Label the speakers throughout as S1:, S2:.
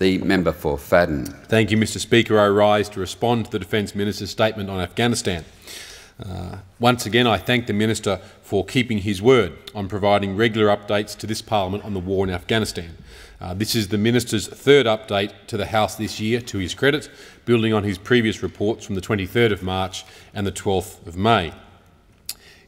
S1: The member for Fadden.
S2: Thank you, Mr Speaker. I rise to respond to the Defence Minister's statement on Afghanistan. Once again, I thank the Minister for keeping his word on providing regular updates to this Parliament on the war in Afghanistan. This is the Minister's third update to the House this year, to his credit, building on his previous reports from the 23rd of March and the 12th of May.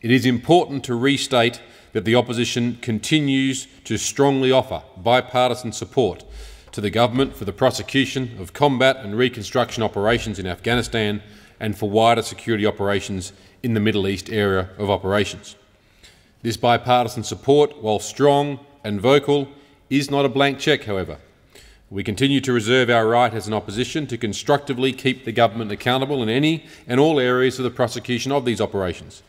S2: It is important to restate that the opposition continues to strongly offer bipartisan support to the government for the prosecution of combat and reconstruction operations in Afghanistan and for wider security operations in the Middle East area of operations. This bipartisan support, while strong and vocal, is not a blank cheque, however. We continue to reserve our right as an opposition to constructively keep the government accountable in any and all areas of the prosecution of these operations.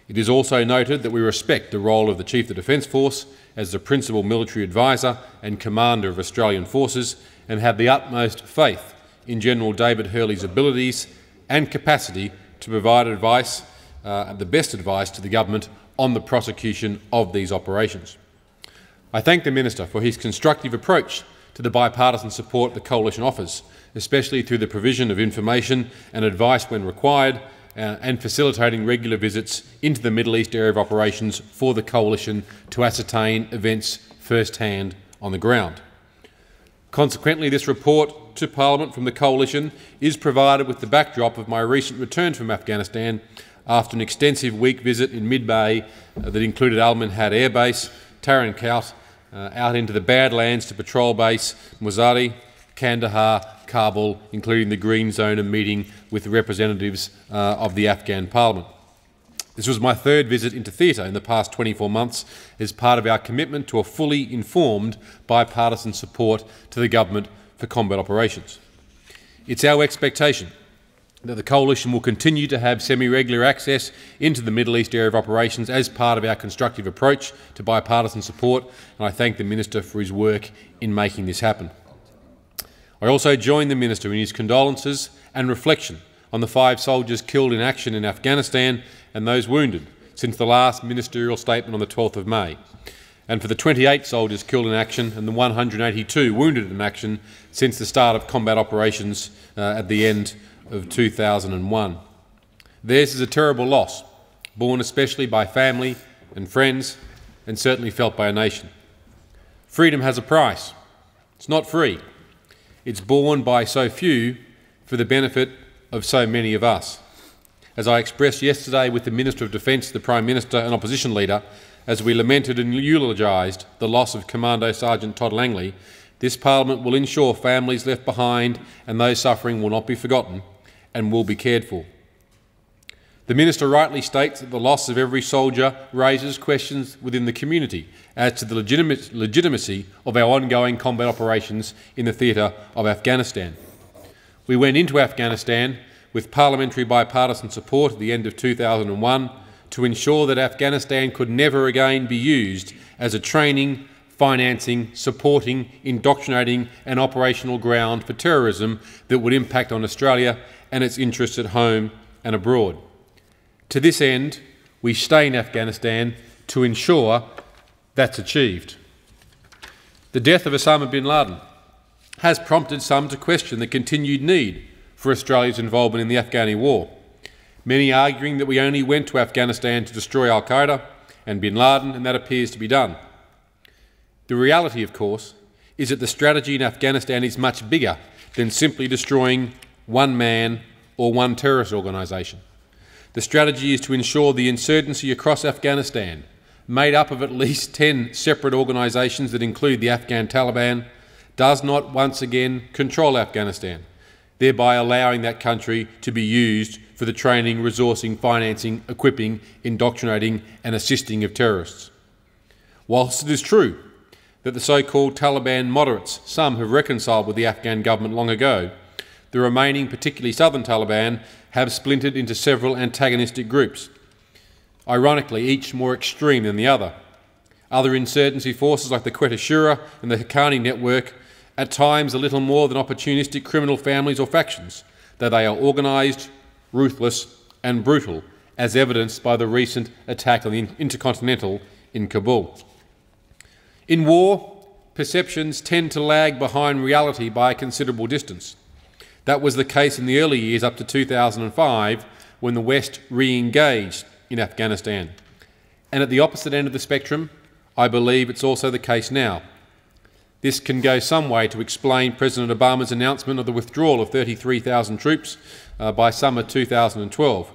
S2: It is also noted that we respect the role of the Chief of the Defence Force as the principal military advisor and commander of Australian forces, and have the utmost faith in General David Hurley's abilities and capacity to provide advice, the best advice to the government on the prosecution of these operations. I thank the Minister for his constructive approach to the bipartisan support the Coalition offers, especially through the provision of information and advice when required, and facilitating regular visits into the Middle East area of operations for the Coalition to ascertain events first-hand on the ground. Consequently, this report to Parliament from the Coalition is provided with the backdrop of my recent return from Afghanistan after an extensive week visit in mid-May that included Al Minhad Air Base, Tarin Kowt, out into the Badlands to Patrol Base Muzaffar, Kandahar, Kabul, including the Green Zone, and meeting with representatives of the Afghan Parliament. This was my third visit into theatre in the past 24 months as part of our commitment to a fully informed bipartisan support to the government for combat operations. It's our expectation that the Coalition will continue to have semi-regular access into the Middle East area of operations as part of our constructive approach to bipartisan support, and I thank the Minister for his work in making this happen. I also join the Minister in his condolences and reflection on the 5 soldiers killed in action in Afghanistan and those wounded since the last ministerial statement on the 12th of May, and for the 28 soldiers killed in action and the 182 wounded in action since the start of combat operations at the end of 2001. Theirs is a terrible loss, borne especially by family and friends, and certainly felt by a nation. Freedom has a price. It's not free. It's borne by so few for the benefit of so many of us. As I expressed yesterday with the Minister of Defence, the Prime Minister and Opposition Leader, as we lamented and eulogised the loss of Commando Sergeant Todd Langley, this Parliament will ensure families left behind and those suffering will not be forgotten and will be cared for. The Minister rightly states that the loss of every soldier raises questions within the community as to the legitimacy of our ongoing combat operations in the theatre of Afghanistan. We went into Afghanistan with parliamentary bipartisan support at the end of 2001 to ensure that Afghanistan could never again be used as a training, financing, supporting, indoctrinating and operational ground for terrorism that would impact on Australia and its interests at home and abroad. To this end, we stay in Afghanistan to ensure that's achieved. The death of Osama bin Laden has prompted some to question the continued need for Australia's involvement in the Afghani war, many arguing that we only went to Afghanistan to destroy al-Qaeda and bin Laden, and that appears to be done. The reality, of course, is that the strategy in Afghanistan is much bigger than simply destroying one man or one terrorist organisation. The strategy is to ensure the insurgency across Afghanistan, made up of at least 10 separate organisations that include the Afghan Taliban, does not once again control Afghanistan, thereby allowing that country to be used for the training, resourcing, financing, equipping, indoctrinating and assisting of terrorists. Whilst it is true that the so-called Taliban moderates, some have reconciled with the Afghan government long ago, the remaining, particularly southern Taliban, have splintered into several antagonistic groups, ironically each more extreme than the other. Other insurgency forces like the Quetta Shura and the Haqqani network, at times a little more than opportunistic criminal families or factions, though they are organised, ruthless and brutal, as evidenced by the recent attack on the Intercontinental in Kabul. In war, perceptions tend to lag behind reality by a considerable distance. That was the case in the early years up to 2005, when the West re-engaged in Afghanistan. And at the opposite end of the spectrum, I believe it's also the case now. This can go some way to explain President Obama's announcement of the withdrawal of 33,000 troops by summer 2012,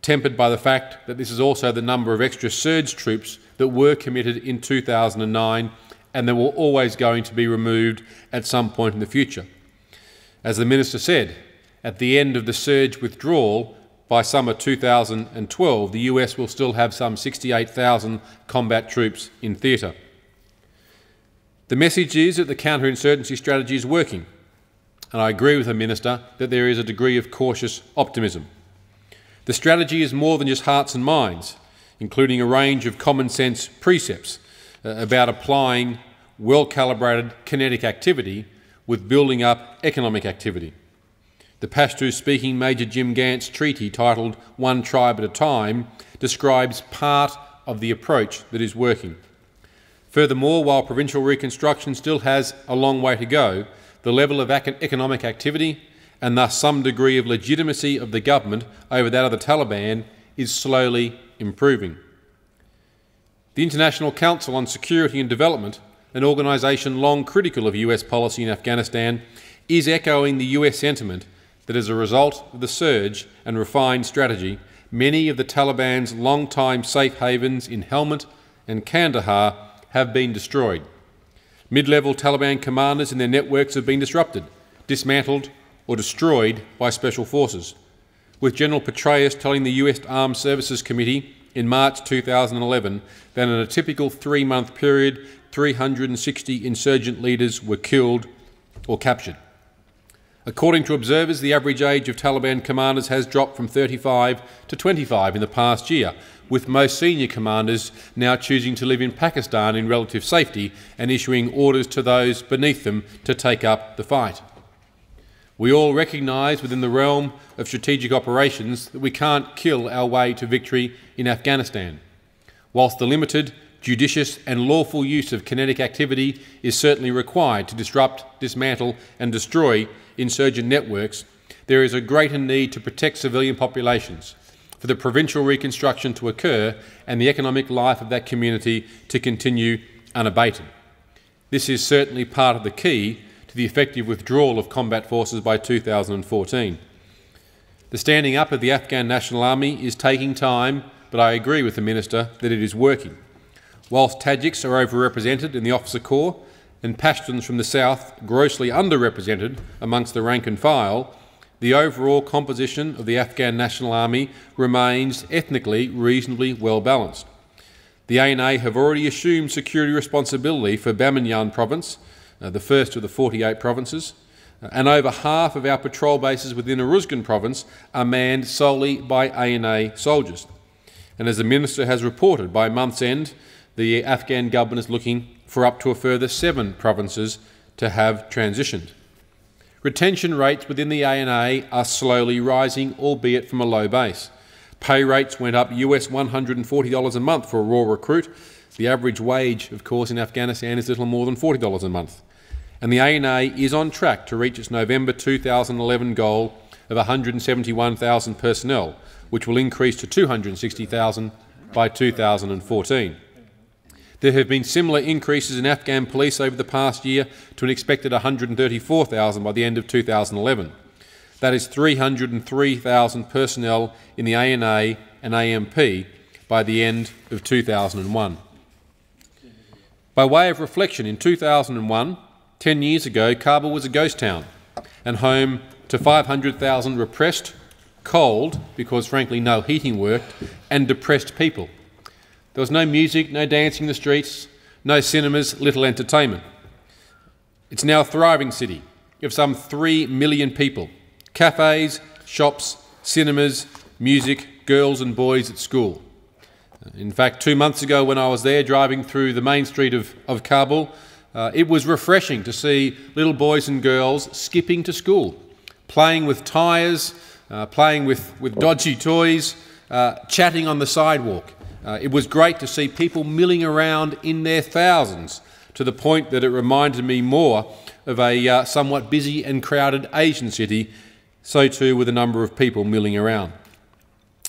S2: tempered by the fact that this is also the number of extra surge troops that were committed in 2009 and that were always going to be removed at some point in the future. As the Minister said, at the end of the surge withdrawal by summer 2012, the US will still have some 68,000 combat troops in theatre. The message is that the counterinsurgency strategy is working, and I agree with the Minister that there is a degree of cautious optimism. The strategy is more than just hearts and minds, including a range of common-sense precepts about applying well-calibrated kinetic activity with building up economic activity. The Pashto-speaking Major Jim Gant's treaty, titled One Tribe at a Time, describes part of the approach that is working. Furthermore, while provincial reconstruction still has a long way to go, the level of economic activity and thus some degree of legitimacy of the government over that of the Taliban is slowly improving. The International Council on Security and Development, an organisation long critical of US policy in Afghanistan, is echoing the US sentiment that as a result of the surge and refined strategy, many of the Taliban's long-time safe havens in Helmand and Kandahar have been destroyed. Mid-level Taliban commanders and their networks have been disrupted, dismantled or destroyed by special forces, with General Petraeus telling the US Armed Services Committee in March 2011 that in a typical 3-month period, 360 insurgent leaders were killed or captured. According to observers, the average age of Taliban commanders has dropped from 35 to 25 in the past year, with most senior commanders now choosing to live in Pakistan in relative safety and issuing orders to those beneath them to take up the fight. We all recognise within the realm of strategic operations that we can't kill our way to victory in Afghanistan. Whilst the limited, judicious and lawful use of kinetic activity is certainly required to disrupt, dismantle and destroy insurgent networks, there is a greater need to protect civilian populations, for the provincial reconstruction to occur and the economic life of that community to continue unabated. This is certainly part of the key to the effective withdrawal of combat forces by 2014. The standing up of the Afghan National Army is taking time, but I agree with the Minister that it is working. Whilst Tajiks are overrepresented in the officer corps and Pashtuns from the south grossly underrepresented amongst the rank and file, the overall composition of the Afghan National Army remains ethnically reasonably well balanced. The ANA have already assumed security responsibility for Bamyan province, the first of the 48 provinces, and over half of our patrol bases within Uruzgan province are manned solely by ANA soldiers. And as the Minister has reported, by month's end, the Afghan government is looking for up to a further 7 provinces to have transitioned. Retention rates within the ANA are slowly rising, albeit from a low base. Pay rates went up US $140 a month for a raw recruit. The average wage, of course, in Afghanistan is little more than $40 a month. And the ANA is on track to reach its November 2011 goal of 171,000 personnel, which will increase to 260,000 by 2014. There have been similar increases in Afghan police over the past year to an expected 134,000 by the end of 2011. That is 303,000 personnel in the ANA and AMP by the end of 2001. By way of reflection, in 2001, 10 years ago, Kabul was a ghost town and home to 500,000 repressed, cold, because frankly no heating worked, and depressed people. There was no music, no dancing in the streets, no cinemas, little entertainment. It's now a thriving city of some 3 million people. Cafes, shops, cinemas, music, girls and boys at school. In fact, 2 months ago when I was there driving through the main street of Kabul, it was refreshing to see little boys and girls skipping to school, playing with tyres, playing with dodgy toys, chatting on the sidewalk. It was great to see people milling around in their thousands to the point that it reminded me more of a somewhat busy and crowded Asian city, so too with a number of people milling around.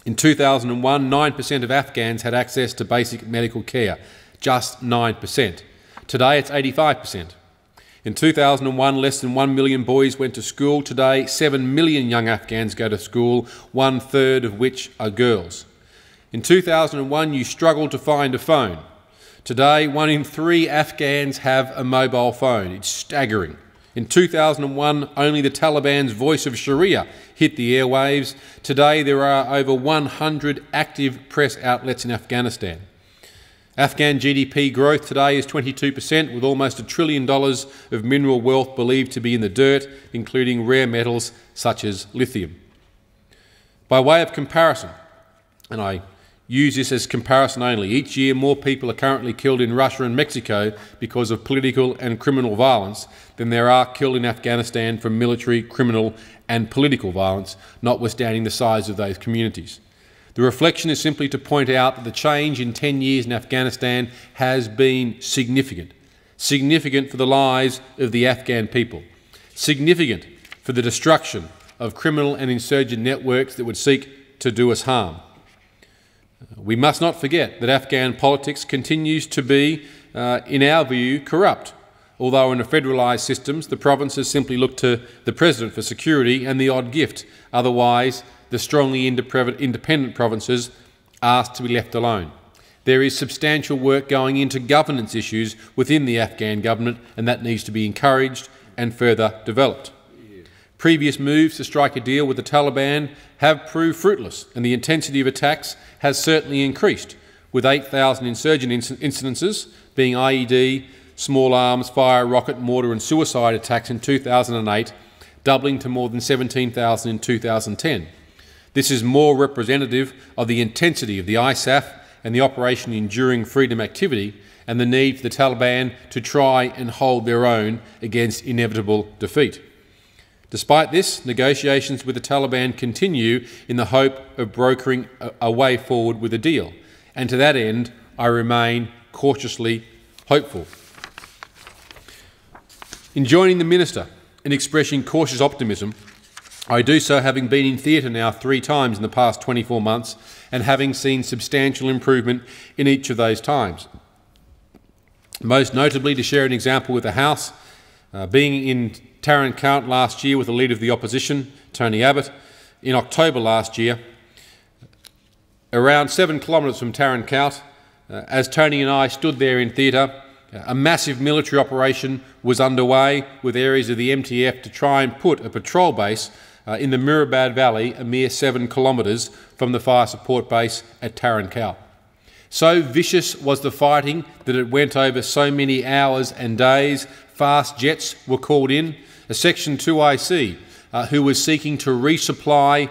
S2: In 2001, 9% of Afghans had access to basic medical care, just 9%. Today it's 85%. In 2001, less than 1 million boys went to school. Today, 7 million young Afghans go to school, 1/3 of which are girls. In 2001, you struggled to find a phone. Today, 1 in 3 Afghans have a mobile phone. It's staggering. In 2001, only the Taliban's Voice of Sharia hit the airwaves. Today, there are over 100 active press outlets in Afghanistan. Afghan GDP growth today is 22%, with almost $1 trillion of mineral wealth believed to be in the dirt, including rare metals such as lithium. By way of comparison, and I use this as comparison only, each year more people are currently killed in Russia and Mexico because of political and criminal violence than there are killed in Afghanistan from military, criminal and political violence, notwithstanding the size of those communities. The reflection is simply to point out that the change in 10 years in Afghanistan has been significant. Significant for the lives of the Afghan people. Significant for the destruction of criminal and insurgent networks that would seek to do us harm. We must not forget that Afghan politics continues to be, in our view, corrupt. Although in a federalised system, the provinces simply look to the President for security and the odd gift. Otherwise, the strongly independent provinces asked to be left alone. There is substantial work going into governance issues within the Afghan government, and that needs to be encouraged and further developed. Previous moves to strike a deal with the Taliban have proved fruitless, and the intensity of attacks has certainly increased, with 8,000 insurgent incidences being IED, small arms, fire, rocket, mortar and suicide attacks in 2008, doubling to more than 17,000 in 2010. This is more representative of the intensity of the ISAF and the Operation Enduring Freedom activity and the need for the Taliban to try and hold their own against inevitable defeat. Despite this, negotiations with the Taliban continue in the hope of brokering a way forward with a deal, and to that end I remain cautiously hopeful. In joining the Minister in expressing cautious optimism, I do so having been in theatre now 3 times in the past 24 months and having seen substantial improvement in each of those times. Most notably, to share an example with the House, being in Tarin Kowt last year with the Leader of the Opposition, Tony Abbott, in October last year, around 7 kilometres from Tarin Kowt, as Tony and I stood there in theatre, a massive military operation was underway with areas of the MTF to try and put a patrol base in the Murabad Valley, a mere 7 kilometres from the fire support base at Tarin Kowt. So vicious was the fighting that it went over so many hours and days. Fast jets were called in. A Section 2 IC who was seeking to resupply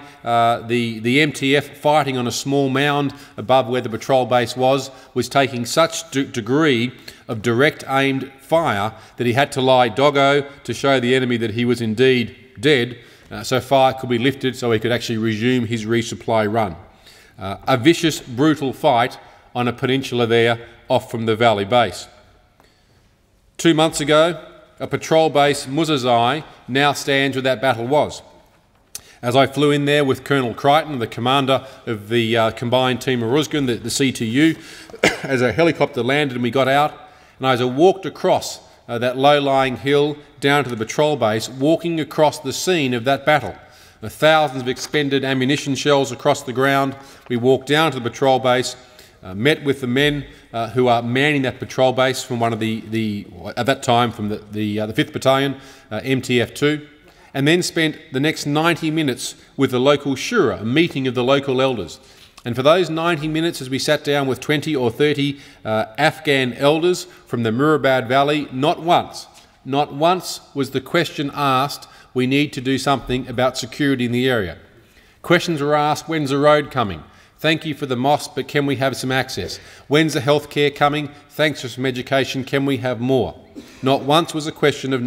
S2: the MTF fighting on a small mound above where the patrol base was taking such degree of direct aimed fire that he had to lie doggo to show the enemy that he was indeed dead, so fire could be lifted so he could actually resume his resupply run. A vicious, brutal fight on a peninsula there off from the valley base. 2 months ago, a patrol base, Muzazai, now stands where that battle was. As I flew in there with Colonel Crichton, the commander of the Combined Team of Uruzgan, the CTU, as a helicopter landed and we got out, and as I walked across that low-lying hill down to the patrol base, walking across the scene of that battle. Thousands of expended ammunition shells across the ground. We walked down to the patrol base, met with the men who are manning that patrol base from one of at that time from the 5th Battalion, MTF2, and then spent the next 90 minutes with the local shura, a meeting of the local elders. And for those 90 minutes, as we sat down with 20 or 30 Afghan elders from the Murabad Valley, not once was the question asked, we need to do something about security in the area. Questions were asked, when's the road coming? Thank you for the mosque, but can we have some access? When's the healthcare coming? Thanks for some education, can we have more? Not once was a question of